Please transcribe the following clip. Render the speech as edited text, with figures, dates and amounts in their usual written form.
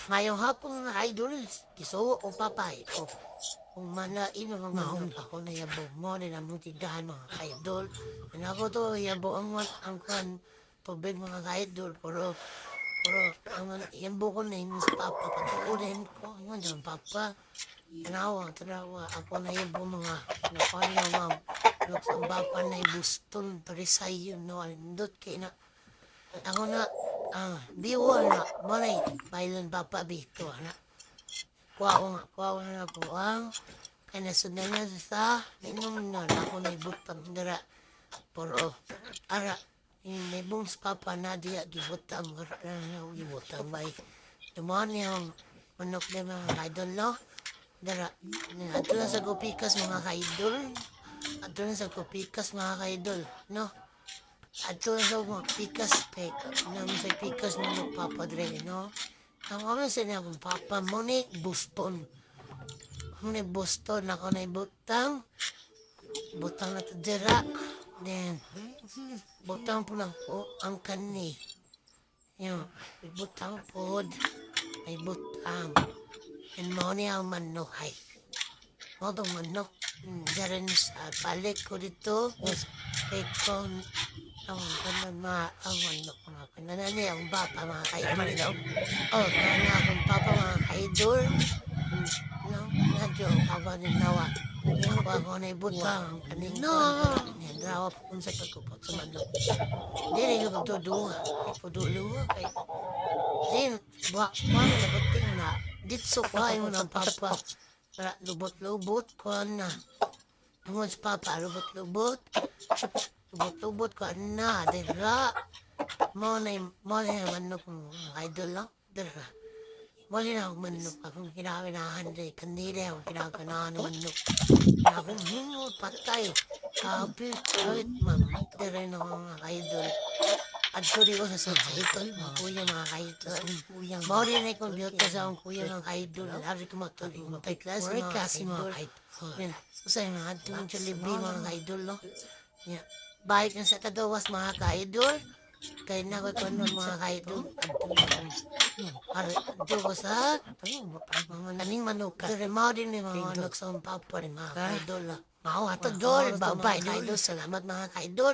Ngayong hapon mga idol, gisuo o papay o kung malain mga manok ako na yabo mo na namang tindahan mga ka-idol. And ako to yabo ang kwan tubig mga ka-idol pero ang yabo ko na yun sa papa patuunin ko yun yung papa. Tanawa ako na yabo mga nakuha na mga looks ang papa na ibuston parisay yun no andot kay na ako na biwal na malay bailan papa bito na kuha na po ang kaya nasundan na sa inom na ako na ibutang dara pero ara may bungs papa na diya gibutang gara na gibutang bay dumaan yung manok na mga idol no dara ato na sa gupikas mga kaidol ato na sa gupikas mga kaidol no ato na sa mga pikas kay naman sa pikas manok papa dre no ang kami sa niya kung papa mo ni Boston ni Boston ako na ibutang butang na to dira then butang po lang po ang kani yun ibutang po ay butang and mo ni ang manuhay mo itong manok dyan sa balik ko dito kay kung ang ganun ang manok mga kananani ang bapa mga kaidol kana akong papa mga kaidol no nadyo papa ni nawa yung ako na ibutang kaning drawa po kung sa pagkupot sa manok dili yung pagtuduha ipuduluha kay din buwak na nabuting na ditso pa yung ng papa para lubot-lubot ko na tungod sa papa lubot-lubot ko na dira mo na yung manok mga idol lang dira mo na akong manok akong kinakinahan din kanila akong kinakinahan ng manok na akong hingot patay kapit ma'am dira na mga idol at tuloy ko sa idol mga kuya mga idol mo rin ay computer sa akong kuya mga idol lari ko matuloy multi-class mga idol usay mga tuwing sa libre mga idol no balik na sa tadawas mga ka-idol kaya na ko ng mga ka-idol adto ko sa mga naning manok kasi mao din yung mga manok sa papa rin mga ka-idol mao ato dol bye-bye idol salamat mga ka-idol